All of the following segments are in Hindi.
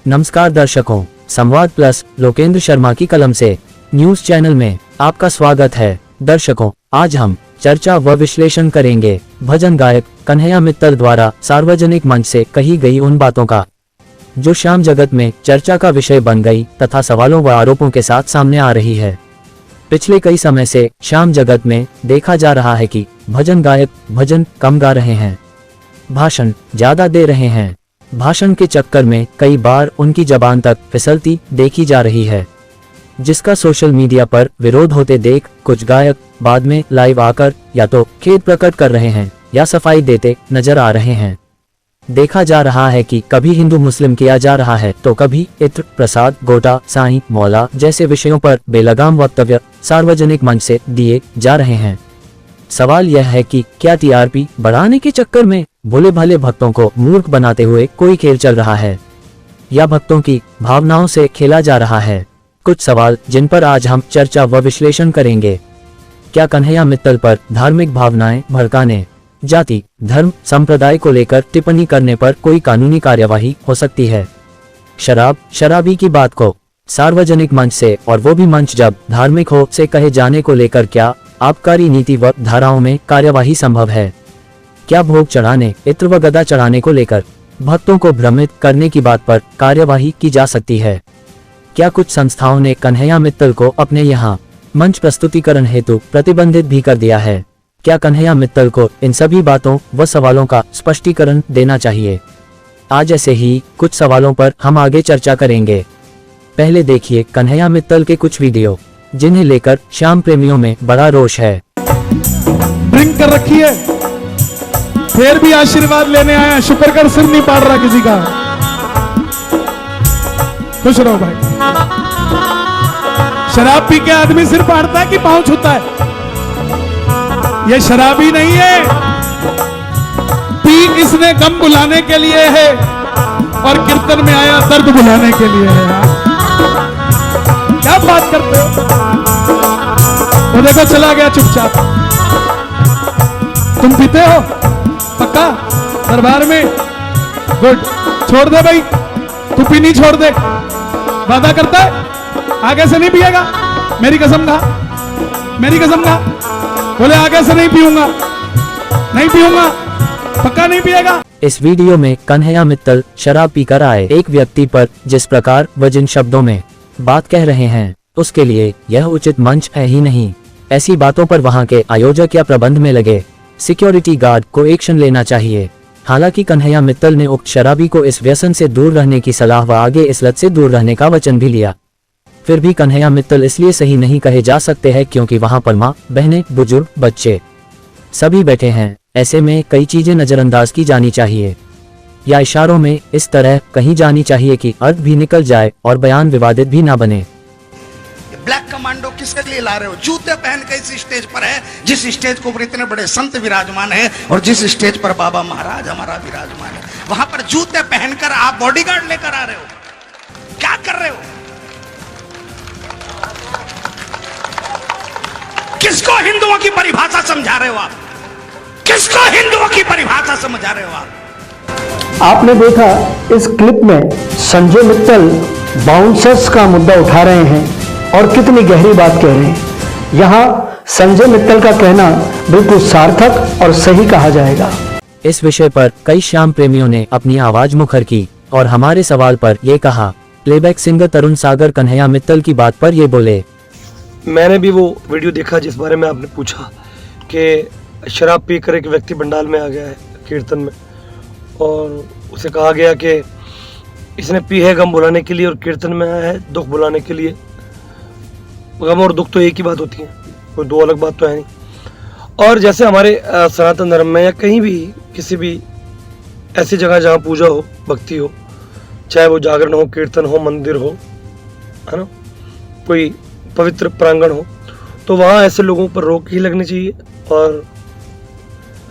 नमस्कार दर्शकों, संवाद प्लस लोकेंद्र शर्मा की कलम से न्यूज चैनल में आपका स्वागत है। दर्शकों, आज हम चर्चा व विश्लेषण करेंगे भजन गायक कन्हैया मित्तल द्वारा सार्वजनिक मंच से कही गई उन बातों का जो श्याम जगत में चर्चा का विषय बन गई तथा सवालों व आरोपों के साथ सामने आ रही है। पिछले कई समय से श्याम जगत में देखा जा रहा है कि भजन गायक भजन कम गा रहे हैं, भाषण ज्यादा दे रहे हैं। भाषण के चक्कर में कई बार उनकी जबान तक फिसलती देखी जा रही है, जिसका सोशल मीडिया पर विरोध होते देख कुछ गायक बाद में लाइव आकर या तो खेद प्रकट कर रहे हैं या सफाई देते नजर आ रहे हैं। देखा जा रहा है कि कभी हिंदू मुस्लिम किया जा रहा है तो कभी इत्र प्रसाद गोटा साईं मौला जैसे विषयों पर बेलगाम वक्तव्य सार्वजनिक मंच से दिए जा रहे हैं। सवाल यह है कि क्या टीआरपी बढ़ाने के चक्कर में भोले भाले भक्तों को मूर्ख बनाते हुए कोई खेल चल रहा है या भक्तों की भावनाओं से खेला जा रहा है। कुछ सवाल जिन पर आज हम चर्चा व विश्लेषण करेंगे। क्या कन्हैया मित्तल पर धार्मिक भावनाएं भड़काने, जाति धर्म संप्रदाय को लेकर टिप्पणी करने पर कोई कानूनी कार्यवाही हो सकती है? शराबी की बात को सार्वजनिक मंच से, और वो भी मंच जब धार्मिक हो, से कहे जाने को लेकर क्या आबकारी नीति व धाराओं में कार्यवाही संभव है? क्या भोग चढ़ाने, इत्र व गदा चढ़ाने को लेकर भक्तों को भ्रमित करने की बात पर कार्यवाही की जा सकती है? क्या कुछ संस्थाओं ने कन्हैया मित्तल को अपने यहाँ मंच प्रस्तुतिकरण हेतु प्रतिबंधित भी कर दिया है? क्या कन्हैया मित्तल को इन सभी बातों व सवालों का स्पष्टीकरण देना चाहिए? आज ऐसे ही कुछ सवालों पर हम आगे चर्चा करेंगे। पहले देखिए कन्हैया मित्तल के कुछ वीडियो जिन्हें लेकर श्याम प्रेमियों में बड़ा रोष है। ड्रिंक कर रखी है, फिर भी आशीर्वाद लेने आया, शुक्र कर सिर नहीं पाड़ रहा किसी का। खुश रहो भाई। शराब पी के आदमी सिर फाड़ता है कि पांव छूता है? ये शराबी नहीं है, पी इसने गम बुलाने के लिए है और कीर्तन में आया दर्द बुलाने के लिए है। क्या बात करते हो? वो देखो चला गया चुपचाप। तुम पीते हो पक्का दरबार में? गुड, छोड़ दे भाई, तू पीनी छोड़ दे। वादा करता है आगे से नहीं पिएगा? मेरी कसम खा, मेरी कसम खा। बोले आगे से नहीं पीऊंगा, नहीं पीऊंगा, पक्का नहीं पिएगा। इस वीडियो में कन्हैया मित्तल शराब पीकर आए एक व्यक्ति पर जिस प्रकार व जिन शब्दों में बात कह रहे हैं, उसके लिए यह उचित मंच है ही नहीं। ऐसी बातों पर वहां के आयोजक या प्रबंध में लगे सिक्योरिटी गार्ड को एक्शन लेना चाहिए। हालांकि कन्हैया मित्तल ने उक्त शराबी को इस व्यसन से दूर रहने की सलाह व आगे इस लत से दूर रहने का वचन भी लिया। फिर भी कन्हैया मित्तल इसलिए सही नहीं कहे जा सकते हैं क्योंकि वहां पर माँ, बहनें, बुजुर्ग, बच्चे सभी बैठे हैं। ऐसे में कई चीजें नजरअंदाज की जानी चाहिए या इशारों में इस तरह कहीं जानी चाहिए कि अर्थ भी निकल जाए और बयान विवादित भी ना बने। ब्लैक कमांडो किसके लिए ला रहे हो? जूते पहन के इस स्टेज पर है, जिस स्टेज के ऊपर इतने बड़े संत विराजमान है और जिस स्टेज पर बाबा महाराज हमारा विराजमान है, वहां पर जूते पहनकर आप बॉडीगार्ड लेकर आ रहे हो? क्या कर रहे हो? किसको हिंदुओं की परिभाषा समझा रहे हो आप? किसको हिंदुओं की परिभाषा समझा रहे हो आप? आपने देखा इस क्लिप में संजय मित्तल बाउंसर्स का मुद्दा उठा रहे हैं और कितनी गहरी बात कह रहे हैं। यहाँ संजय मित्तल का कहना बिल्कुल सार्थक और सही कहा जाएगा। इस विषय पर कई श्याम प्रेमियों ने अपनी आवाज मुखर की और हमारे सवाल पर ये कहा। प्लेबैक सिंगर तरुण सागर कन्हैया मित्तल की बात पर ये बोले। मैंने भी वो वीडियो देखा जिस बारे में आपने पूछा कि शराब पीकर एक व्यक्ति पंडाल में आ गया है कीर्तन में और उसे कहा गया कि इसने पी है गम बुलाने के लिए और कीर्तन में आया है दुख बुलाने के लिए। गम और दुख तो एक ही बात होती है, कोई दो अलग बात तो है नहीं। और जैसे हमारे सनातन धर्म में या कहीं भी किसी भी ऐसी जगह जहाँ पूजा हो, भक्ति हो, चाहे वो जागरण हो, कीर्तन हो, मंदिर हो, है ना, कोई पवित्र प्रांगण हो, तो वहाँ ऐसे लोगों पर रोक ही लगनी चाहिए। और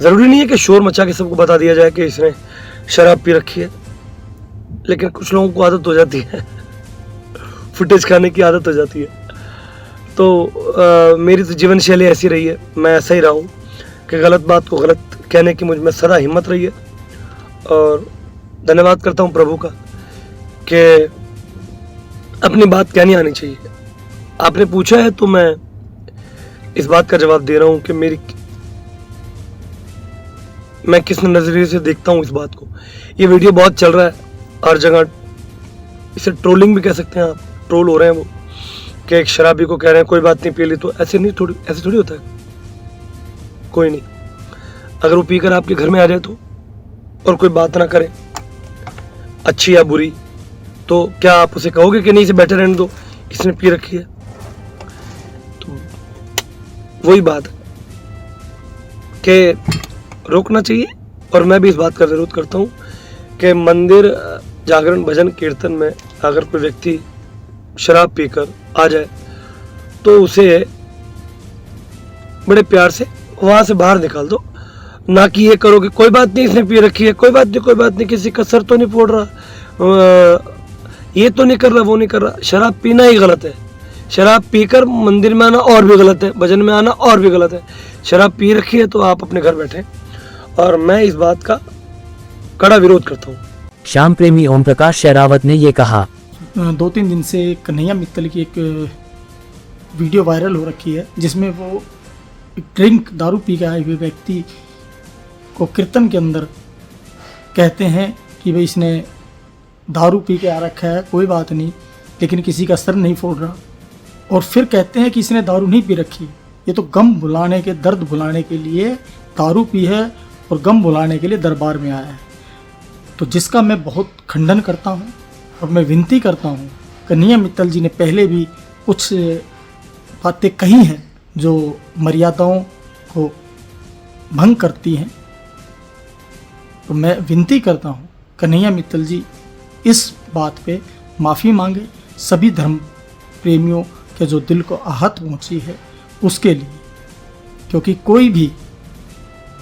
ज़रूरी नहीं है कि शोर मचा के सबको बता दिया जाए कि इसने शराब पी रखी है, लेकिन कुछ लोगों को आदत हो जाती है फुटेज खाने की आदत हो जाती है। तो मेरी तो जीवन शैली ऐसी रही है, मैं ऐसा ही रहा हूँ कि गलत बात को गलत कहने की मुझ में सदा हिम्मत रही है। और धन्यवाद करता हूँ प्रभु का कि अपनी बात कहनी आनी चाहिए। आपने पूछा है तो मैं इस बात का जवाब दे रहा हूं कि मैं किस नजरिए से देखता हूं इस बात को। ये वीडियो बहुत चल रहा है हर जगह, इसे ट्रोलिंग भी कह सकते हैं आप, ट्रोल हो रहे हैं वो कि एक शराबी को कह रहे हैं कोई बात नहीं पी ली तो। ऐसे थोड़ी होता है। कोई नहीं, अगर वो पीकर आपके घर में आ जाए तो और कोई बात ना करे अच्छी या बुरी, तो क्या आप उसे कहोगे कि नहीं इसे बैठे रहने दो, इसने पी रखी है? तो वही बात है कि रोकना चाहिए। और मैं भी इस बात का जरूरत करता हूँ कि मंदिर, जागरण, भजन, कीर्तन में अगर कोई व्यक्ति शराब पीकर आ जाए तो उसे बड़े प्यार से वहां से बाहर निकाल दो, ना कि ये करो कि कोई बात नहीं इसने पी रखी है, कोई बात नहीं, किसी का सर तो नहीं फोड़ रहा, ये तो नहीं कर रहा, वो नहीं कर रहा। शराब पीना ही गलत है। शराब पीकर मंदिर में आना और भी गलत है, भजन में आना और भी गलत है। शराब पी रखी है तो आप अपने घर बैठे, और मैं इस बात का कड़ा विरोध करता हूँ। श्याम प्रेमी ओम प्रकाश शेरावत ने ये कहा। 2-3 दिन से कन्हैया मित्तल की एक वीडियो वायरल हो रखी है जिसमें वो दारू पी के आए हुए व्यक्ति को कीर्तन के अंदर कहते हैं कि भाई इसने दारू पी के आ रखा है, कोई बात नहीं, लेकिन किसी का सर नहीं फोड़ रहा। और फिर कहते हैं कि इसने दारू नहीं पी रखी, ये तो गम भुलाने के, दर्द भुलाने के लिए दारू पी है और गम भुलाने के लिए दरबार में आया है। तो जिसका मैं बहुत खंडन करता हूँ और मैं विनती करता हूँ। कन्हैया मित्तल जी ने पहले भी कुछ बातें कही हैं जो मर्यादाओं को भंग करती हैं, तो मैं विनती करता हूँ कन्हैया मित्तल जी इस बात पे माफ़ी मांगे, सभी धर्म प्रेमियों के जो दिल को आहत पहुँची है उसके लिए। क्योंकि कोई भी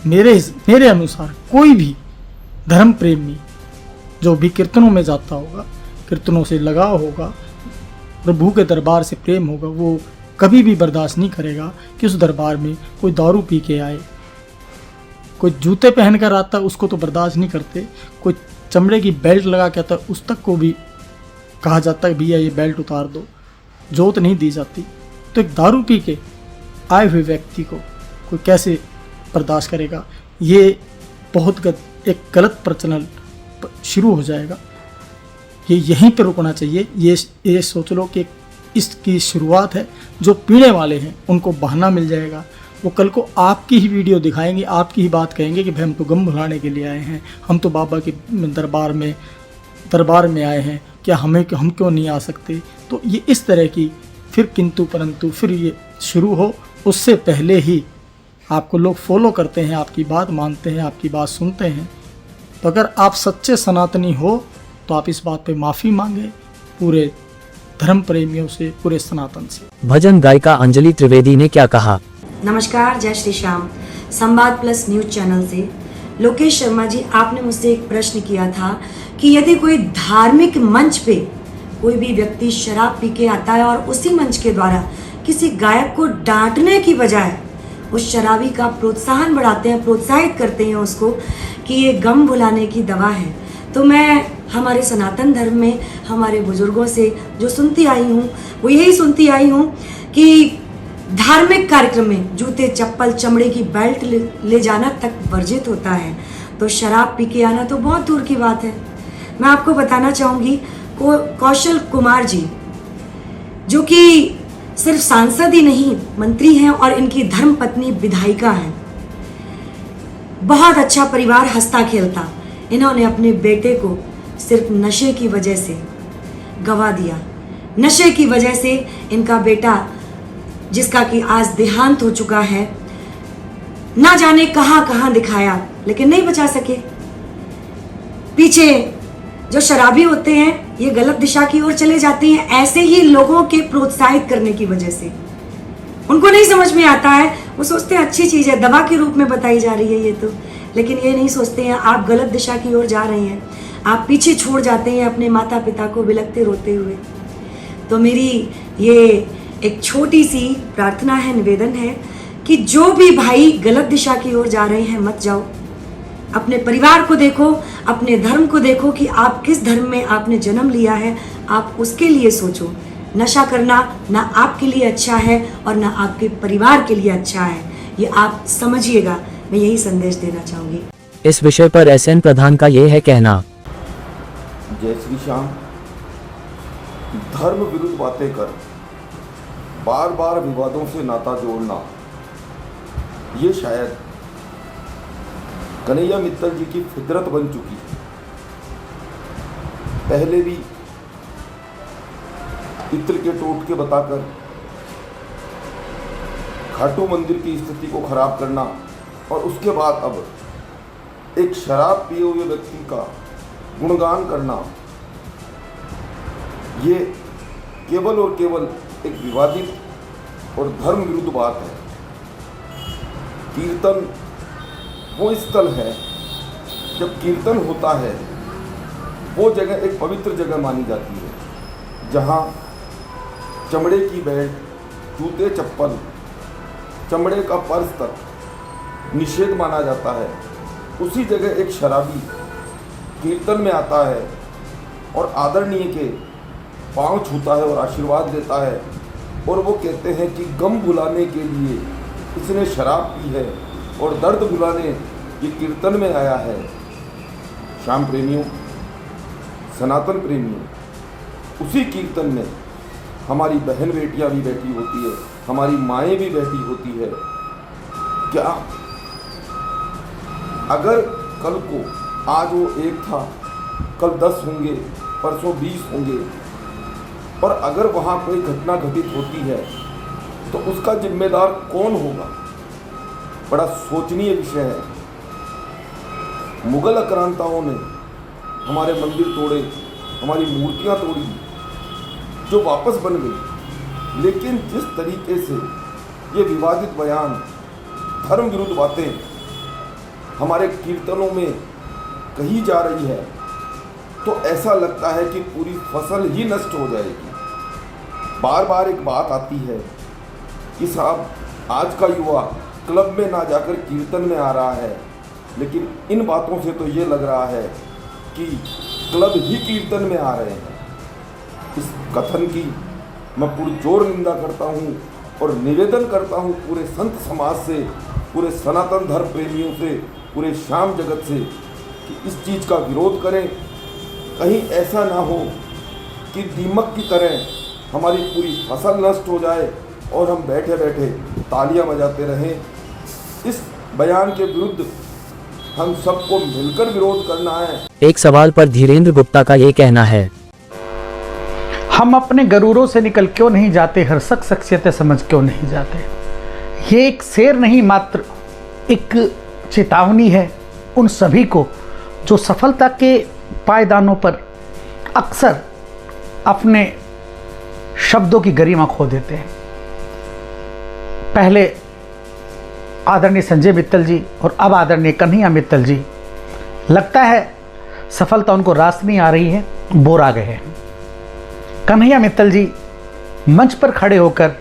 मेरे अनुसार कोई भी धर्म प्रेमी जो भी कीर्तनों में जाता होगा, कीर्तनों से लगाव होगा, प्रभु के दरबार से प्रेम होगा, वो कभी भी बर्दाश्त नहीं करेगा कि उस दरबार में कोई दारू पी के आए। कोई जूते पहन कर आता है उसको तो बर्दाश्त नहीं करते, कोई चमड़े की बेल्ट लगा के आता है उस तक को भी कहा जाता है भैया ये बेल्ट उतार दो, जोत नहीं दी जाती। तो एक दारू पी के आए हुए व्यक्ति को कोई कैसे बर्दाश्त करेगा? ये बहुत एक गलत प्रचलन शुरू हो जाएगा। ये यहीं पर रुकना चाहिए। ये सोच लो कि इसकी शुरुआत है, जो पीने वाले हैं उनको बहाना मिल जाएगा, वो कल को आपकी ही वीडियो दिखाएंगे, आपकी ही बात कहेंगे कि भाई हम तो गम भुलाने के लिए आए हैं, हम तो बाबा के दरबार में आए हैं, क्या हम क्यों नहीं आ सकते? तो ये इस तरह की फिर किंतु परंतु फिर ये शुरू हो, उससे पहले ही आपको लोग फॉलो करते हैं, आपकी बात मानते हैं, आपकी बात सुनते हैं। तो अगर आप सच्चे सनातनी हो तो आप इस बात पे माफ़ी मांगे पूरे धर्म प्रेमियों से, पूरे सनातन से। भजन गायिका अंजलि त्रिवेदी ने क्या कहा? नमस्कार, जय श्री श्याम। संवाद प्लस न्यूज चैनल से लोकेश शर्मा जी, आपने मुझसे एक प्रश्न किया था कि यदि कोई धार्मिक मंच पे कोई भी व्यक्ति शराब पी के आता है और उसी मंच के द्वारा किसी गायक को डांटने की बजाय उस शराबी का प्रोत्साहन बढ़ाते हैं, प्रोत्साहित करते हैं उसको कि ये गम भुलाने की दवा है, तो मैं हमारे सनातन धर्म में हमारे बुजुर्गों से जो सुनती आई हूँ वो यही सुनती आई हूँ कि धार्मिक कार्यक्रम में जूते, चप्पल, चमड़े की बेल्ट ले जाना तक वर्जित होता है, तो शराब पी के आना तो बहुत दूर की बात है। मैं आपको बताना चाहूँगी कौशल कुमार जी, जो कि सिर्फ सांसद ही नहीं मंत्री हैं और इनकी धर्म पत्नी विधायिका हैं। बहुत अच्छा परिवार, हंसता खेलता। इन्होंने अपने बेटे को सिर्फ नशे की वजह से गवा दिया। नशे की वजह से इनका बेटा, जिसका कि आज देहांत हो चुका है, ना जाने कहां कहां दिखाया लेकिन नहीं बचा सके। पीछे जो शराबी होते हैं ये गलत दिशा की ओर चले जाते हैं, ऐसे ही लोगों के प्रोत्साहित करने की वजह से। उनको नहीं समझ में आता है, वो सोचते हैं अच्छी चीज़ है, दवा के रूप में बताई जा रही है ये तो, लेकिन ये नहीं सोचते हैं आप गलत दिशा की ओर जा रहे हैं, आप पीछे छोड़ जाते हैं अपने माता पिता को बिलखते रोते हुए। तो मेरी ये एक छोटी सी प्रार्थना है, निवेदन है कि जो भी भाई गलत दिशा की ओर जा रहे हैं मत जाओ। अपने परिवार को देखो, अपने धर्म को देखो कि आप किस धर्म में आपने जन्म लिया है, आप उसके लिए सोचो। नशा करना ना आपके लिए अच्छा है और ना आपके परिवार के लिए अच्छा है, ये आप समझिएगा। मैं यही संदेश देना चाहूँगी। इस विषय पर एसएन प्रधान का ये है कहना। जय श्री श्याम। धर्म विरुद्ध बातें कर बार बार विवादों से नाता जोड़ना, ये शायद कन्हैया मित्तल जी की फितरत बन चुकी है। पहले भी इत्र के टोटके बताकर खाटू मंदिर की स्थिति को खराब करना और उसके बाद अब एक शराब पिए हुए व्यक्ति का गुणगान करना, ये केवल और केवल एक विवादित और धर्म विरुद्ध बात है। कीर्तन वो स्थल है, जब कीर्तन होता है वो जगह एक पवित्र जगह मानी जाती है, जहाँ चमड़े की बेल्ट, जूते चप्पल, चमड़े का पर्स तक निषेध माना जाता है। उसी जगह एक शराबी कीर्तन में आता है और आदरणीय के पांव छूता है और आशीर्वाद देता है, और वो कहते हैं कि गम भुलाने के लिए इसने शराब पी है और दर्द भुलाने ये कीर्तन में आया है। श्याम प्रेमियों, सनातन प्रेमियों, उसी कीर्तन में हमारी बहन बेटियां भी बैठी होती है, हमारी माएँ भी बैठी होती है। क्या अगर कल को आज वो 1 था, कल 10 होंगे, परसों 20 होंगे, और अगर वहाँ कोई घटना घटित होती है तो उसका जिम्मेदार कौन होगा? बड़ा सोचनीय विषय है। मुगल आक्रांताओं ने हमारे मंदिर तोड़े, हमारी मूर्तियाँ तोड़ी, जो वापस बन गई, लेकिन जिस तरीके से ये विवादित बयान, धर्म विरुद्ध बातें हमारे कीर्तनों में कही जा रही है, तो ऐसा लगता है कि पूरी फसल ही नष्ट हो जाएगी। बार बार एक बात आती है कि साहब आज का युवा क्लब में ना जाकर कीर्तन में आ रहा है, लेकिन इन बातों से तो ये लग रहा है कि क्लब ही कीर्तन में आ रहे हैं। इस कथन की मैं पुरजोर निंदा करता हूँ और निवेदन करता हूँ पूरे संत समाज से, पूरे सनातन धर्म प्रेमियों से, पूरे श्याम जगत से कि इस चीज़ का विरोध करें। कहीं ऐसा ना हो कि दीमक की तरह हमारी पूरी फसल नष्ट हो जाए और हम बैठे बैठे तालियां बजाते रहें। इस बयान के विरुद्ध हम सबको मिलकर विरोध करना है। एक सवाल पर धीरेन्द्र गुप्ता का ये कहना है। हम अपने गरूरों से निकल क्यों नहीं जाते, हर शख्सियतें समझ क्यों नहीं जाते। ये एक शेर नहीं, मात्र एक चेतावनी है उन सभी को जो सफलता के पायदानों पर अक्सर अपने शब्दों की गरिमा खो देते हैं। पहले आदरणीय संजय मित्तल जी और अब आदरणीय कन्हैया मित्तल जी, लगता है सफलता उनको रास नहीं आ रही है, बोर आ गए हैं। कन्हैया मित्तल जी मंच पर खड़े होकर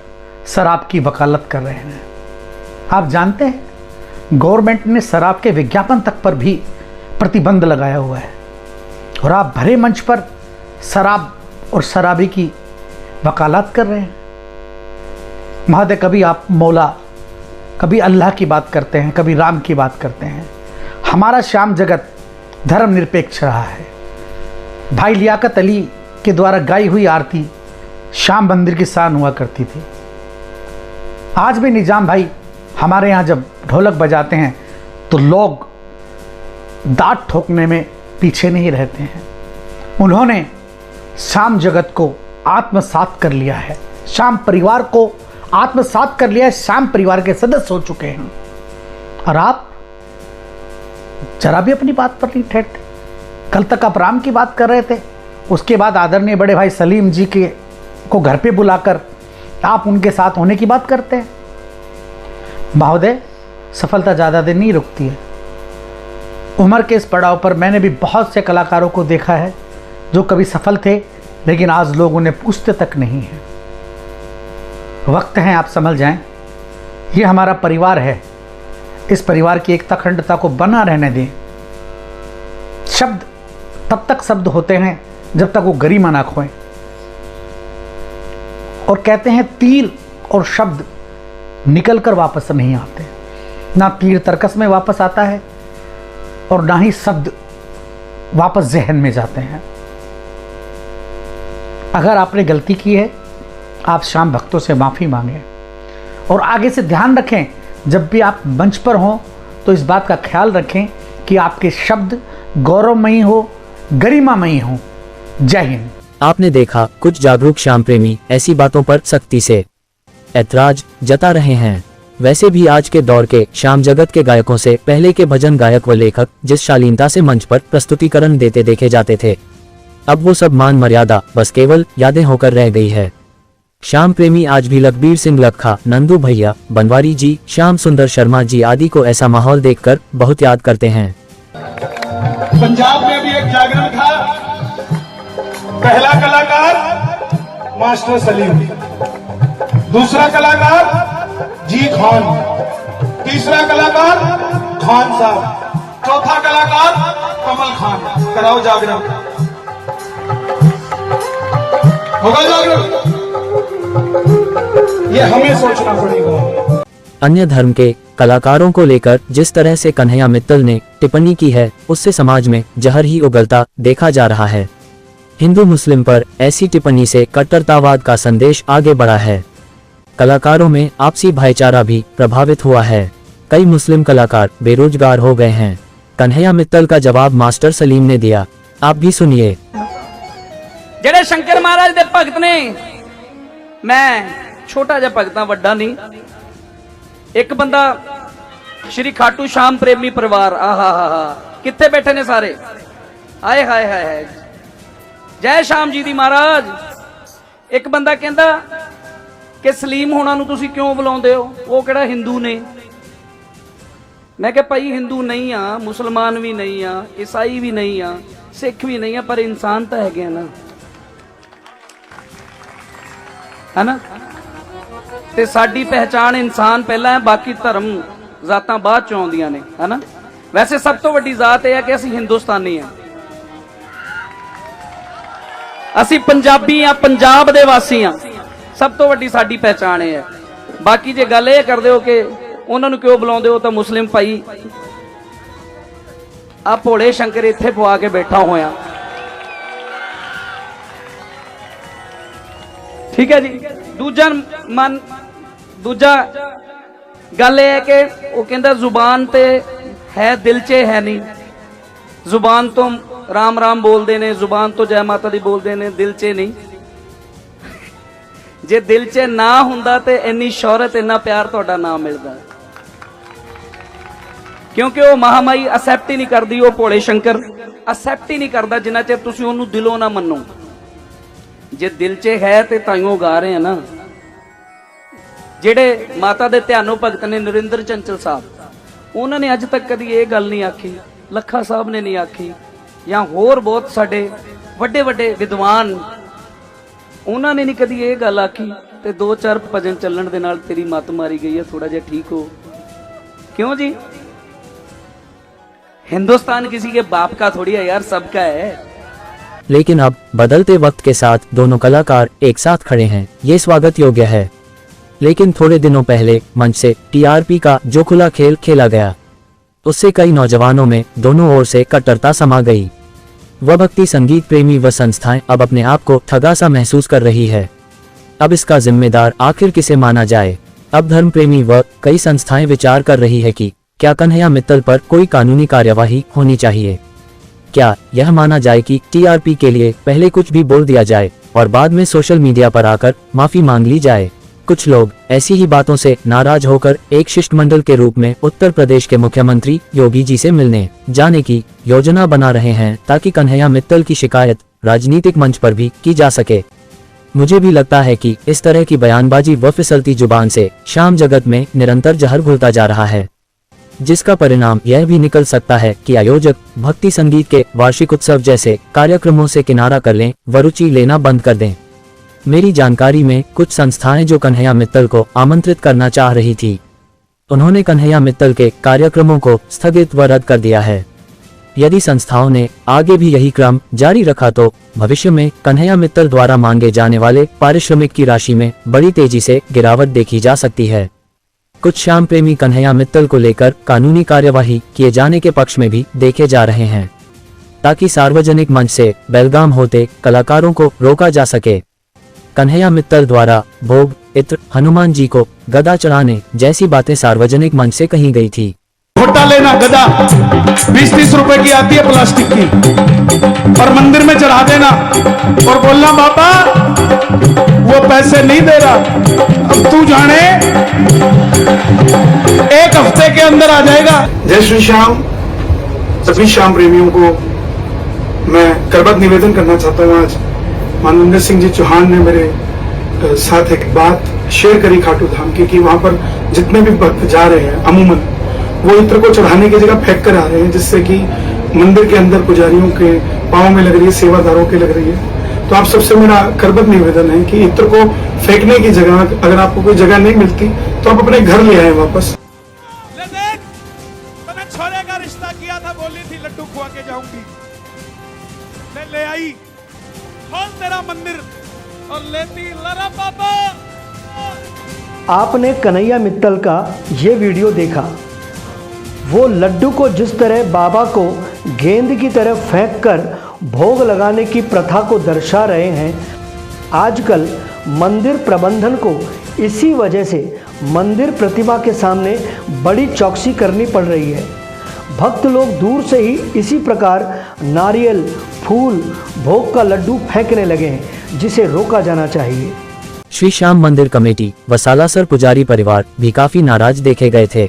शराब की वकालत कर रहे हैं। आप जानते हैं गवर्नमेंट ने शराब के विज्ञापन तक पर भी प्रतिबंध लगाया हुआ है, और आप भरे मंच पर शराब और शराबी की वकालत कर रहे हैं। महोदय, कभी आप मौला, कभी अल्लाह की बात करते हैं, कभी राम की बात करते हैं। हमारा श्याम जगत धर्मनिरपेक्ष रहा है। भाई लियाकत अली के द्वारा गाई हुई आरती श्याम मंदिर की शान हुआ करती थी। आज भी निजाम भाई हमारे यहाँ जब ढोलक बजाते हैं तो लोग दांत ठोकने में पीछे नहीं रहते हैं। उन्होंने श्याम जगत को आत्मसात कर लिया है, श्याम परिवार को आत्मसात कर लिया है, श्याम परिवार के सदस्य हो चुके हैं। और आप जरा भी अपनी बात पर नहीं ठहरते। कल तक आप राम की बात कर रहे थे, उसके बाद आदरणीय बड़े भाई सलीम जी को घर पे बुलाकर आप उनके साथ होने की बात करते हैं। महोदय, सफलता ज़्यादा दिन नहीं रुकती है। उम्र के इस पड़ाव पर मैंने भी बहुत से कलाकारों को देखा है जो कभी सफल थे, लेकिन आज लोग उन्हें पूछते तक नहीं हैं। वक्त है आप समझ जाएं, ये हमारा परिवार है। इस परिवार की एकता अखंडता को बना रहने दें। शब्द तब तक शब्द होते हैं जब तक वो गरिमा ना खोएं। और कहते हैं तीर और शब्द निकल कर वापस नहीं आते, ना तीर तर्कस में वापस आता है और ना ही शब्द वापस जहन में जाते हैं। अगर आपने गलती की है, आप श्याम भक्तों से माफ़ी मांगें और आगे से ध्यान रखें, जब भी आप मंच पर हों तो इस बात का ख्याल रखें कि आपके शब्द गौरवमयी हो, गरिमामयी हो। जय हिंद। आपने देखा कुछ जागरूक श्याम प्रेमी ऐसी बातों पर सख्ती से ऐतराज जता रहे हैं। वैसे भी आज के दौर के श्याम जगत के गायकों से पहले के भजन गायक व लेखक जिस शालीनता से मंच पर प्रस्तुतिकरण देते देखे जाते थे, अब वो सब मान मर्यादा बस केवल यादें होकर रह गई है। श्याम प्रेमी आज भी लखबीर सिंह लखा, नंदू भैया, बनवारी जी, श्याम सुंदर शर्मा जी आदि को ऐसा माहौल देखकर बहुत याद करते हैं। पंजाब में भी एक जागरण था। पहला कलाकार मास्टर सलीम, दूसरा कलाकार जी खान, तीसरा कलाकार खान साहब, चौथा कलाकार कमल खान। कराओ जागरण, होगा जागरण, ये हमें सोचना पड़ेगा। अन्य धर्म के कलाकारों को लेकर जिस तरह से कन्हैया मित्तल ने टिप्पणी की है, उससे समाज में जहर ही उगलता देखा जा रहा है। हिंदू मुस्लिम पर ऐसी टिप्पणी से कट्टरतावाद का संदेश आगे बढ़ा है। कलाकारों में आपसी भाईचारा भी प्रभावित हुआ है। कई मुस्लिम कलाकार बेरोजगार हो गए हैं। कन्हैया मित्तल का जवाब मास्टर सलीम ने दिया, आप भी सुनिए। ਜਿਹੜੇ शंकर महाराज ਦੇ भगत ने, मैं छोटा जिहा भगत हां, वड्डा नहीं। एक बंदा श्री खाटू श्याम प्रेमी परिवार, आहा हा कित्थे बैठे ने सारे, आए हाय हाय हाय, जय श्याम जी दी महाराज। एक बंदा कहंदा कि सलीम होना नूं तुसीं क्यों बुलाउंदे हो, वो किहड़ा हिंदू ने। मैं कहा भाई हिंदू नहीं आ, मुसलमान भी नहीं आ, ईसाई भी नहीं आ, सिख भी नहीं आ, पर इंसान तो है ना, है ना। ते साडी पहचान इंसान पहला है, बाकी धर्म जातां बाद चों आउंदियां ने, है ना। वैसे सब तो वड्डी जात यह है कि असीं हिंदुस्तानी हैं, असीं पंजाबी हाँ, पंजाब दे वासी हाँ, सब तो वड्डी साडी पहचान है। बाकी जे गल ये करदे हो कि उन्हां नूं क्यों बुलाउंदे हो, तो मुस्लिम भाई आ भोले शंकर इत्थे पवा के बैठा होया, ठीक है जी। दूजा गल है कि वो कहंदा जुबान ते है दिल च है नहीं। जुबान तो राम राम बोलते ने, जुबान तो जय माता दी बोलते ने, दिल च नहीं। जे दिल च ना हुंदा ते इन्नी शोहरत इन्ना प्यार तुहाडा ना मिलदा, क्योंकि वो महामाई असैप्ट ही नहीं करती, वो भोले शंकर असैप्ट ही नहीं करता जिन्ना चਿਰ तुसीं उहनूं दिलों ना मन्नो। जे दिल च है तो ताइयों गा रहे हैं ना। जेड़े माता दे ध्यानों भगत ने नरिंदर चंचल साहब, उन्होंने अज तक कदी ये गल नहीं आखी, लखा साहब ने नहीं आखी, या होर बहुत साडे वड्डे वड्डे विद्वान, उन्होंने नहीं कदी ये गल आखी। ते दो चार भजन चलण दे नाल तेरी मत मारी गई है, थोड़ा जिहा ठीक हो। क्यों जी, हिंदुस्तान किसी के बाप का थोड़ी है यार, सबका है। लेकिन अब बदलते वक्त के साथ दोनों कलाकार एक साथ खड़े हैं, ये स्वागत योग्य है। लेकिन थोड़े दिनों पहले मंच से टीआरपी का जो खुला खेल खेला गया, उससे कई नौजवानों में दोनों ओर से कट्टरता समा गई। वह भक्ति संगीत प्रेमी व संस्थाएं अब अपने आप को ठगा सा महसूस कर रही है। अब इसका जिम्मेदार आखिर किसे माना जाए। अब धर्म प्रेमी व कई संस्थाएं विचार कर रही है कि क्या कन्हैया मित्तल पर कोई कानूनी कार्यवाही होनी चाहिए। क्या यह माना जाए कि टीआरपी के लिए पहले कुछ भी बोल दिया जाए और बाद में सोशल मीडिया पर आकर माफी मांग ली जाए। कुछ लोग ऐसी ही बातों से नाराज होकर एक शिष्टमंडल के रूप में उत्तर प्रदेश के मुख्यमंत्री योगी जी से मिलने जाने की योजना बना रहे हैं, ताकि कन्हैया मित्तल की शिकायत राजनीतिक मंच पर भी की जा सके। मुझे भी लगता है कि इस तरह की बयानबाजी व फिसलती जुबान से श्याम जगत में निरंतर जहर घुलता जा रहा है, जिसका परिणाम यह भी निकल सकता है कि आयोजक भक्ति संगीत के वार्षिक उत्सव जैसे कार्यक्रमों से किनारा कर लें व रुचि लेना बंद कर दें। मेरी जानकारी में कुछ संस्थाएं जो कन्हैया मित्तल को आमंत्रित करना चाह रही थी, उन्होंने कन्हैया मित्तल के कार्यक्रमों को स्थगित व रद्द कर दिया है। यदि संस्थाओं ने आगे भी यही क्रम जारी रखा तो भविष्य में कन्हैया मित्तल द्वारा मांगे जाने वाले पारिश्रमिक की राशि में बड़ी तेजी से गिरावट देखी जा सकती है। कुछ श्याम प्रेमी कन्हैया मित्तल को लेकर कानूनी कार्यवाही किए जाने के पक्ष में भी देखे जा रहे हैं, ताकि सार्वजनिक मंच से बेलगाम होते कलाकारों को रोका जा सके। कन्हैया मित्तल द्वारा भोग, इत्र, हनुमान जी को गदा चढ़ाने जैसी बातें सार्वजनिक मंच से कही गई थी। भुट्टा लेना गदा 20-30 रुपए की आती है प्लास्टिक की, और मंदिर में चढ़ा देना और बोलना बाबा वो पैसे नहीं दे रहा, अब तू जाने 1 हफ्ते के अंदर आ जाएगा। जय श्री श्याम। सभी श्याम प्रेमियों को मैं करबद्ध निवेदन करना चाहता हूँ। आज मनविंदर सिंह जी चौहान ने मेरे साथ एक बात शेयर करी खाटू धाम की, कि वहां पर जितने भी भक्त जा रहे हैं अमूमन वो इत्र को चढ़ाने की जगह फेंक कर आ रहे हैं, जिससे कि मंदिर के अंदर पुजारियों के पांव में लग रही है, सेवादारों के लग रही है। तो आप सबसे मेरा करबद्ध निवेदन है कि इत्र को फेंकने की जगह, अगर आपको कोई जगह नहीं मिलती तो आप अपने घर ले आए वापस। ले देख, मैंने छोरे का रिश्ता किया था, बोली थी लड्डू खुआ के जाऊंगी, ले आई, खोल तेरा मंदिर और लेती लड़ा पापा। आपने कन्हैया मित्तल का ये वीडियो देखा। वो लड्डू को जिस तरह बाबा को गेंद की तरह फेंककर भोग लगाने की प्रथा को दर्शा रहे हैं। आजकल मंदिर प्रबंधन को इसी वजह से मंदिर प्रतिमा के सामने बड़ी चौकसी करनी पड़ रही है। भक्त लोग दूर से ही इसी प्रकार नारियल, फूल, भोग का लड्डू फेंकने लगे हैं, जिसे रोका जाना चाहिए। श्री श्याम मंदिर कमेटी व सालासर पुजारी परिवार भी काफी नाराज देखे गए थे।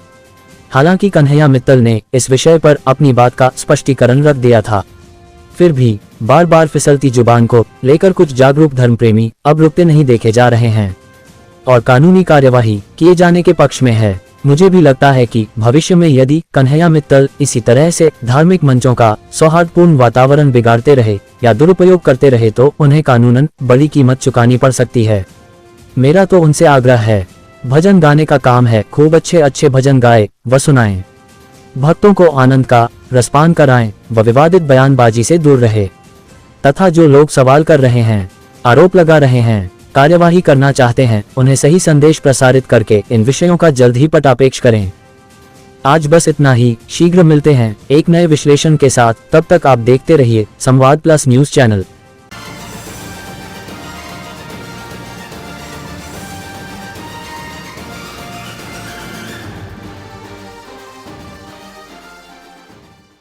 हालांकि कन्हैया मित्तल ने इस विषय पर अपनी बात का स्पष्टीकरण रख दिया था। फिर भी बार बार फिसलती जुबान को लेकर कुछ जागरूक धर्म प्रेमी अब रुकते नहीं देखे जा रहे हैं और कानूनी कार्यवाही किए जाने के पक्ष में है। मुझे भी लगता है कि भविष्य में यदि कन्हैया मित्तल इसी तरह से धार्मिक मंचों का सौहार्दपूर्ण वातावरण बिगाड़ते रहे या दुरुपयोग करते रहे तो उन्हें कानूनन बड़ी कीमत चुकानी पड़ सकती है। मेरा तो उनसे आग्रह है, भजन गाने का काम है, खूब अच्छे अच्छे भजन गाए व सुनाएं, भक्तों को आनंद का रसपान कराएं व विवादित बयानबाजी से दूर रहे, तथा जो लोग सवाल कर रहे हैं, आरोप लगा रहे हैं, कार्यवाही करना चाहते हैं, उन्हें सही संदेश प्रसारित करके इन विषयों का जल्द ही पटापेक्ष करें। आज बस इतना ही। शीघ्र मिलते हैं एक नए विश्लेषण के साथ। तब तक आप देखते रहिए संवाद प्लस न्यूज चैनल।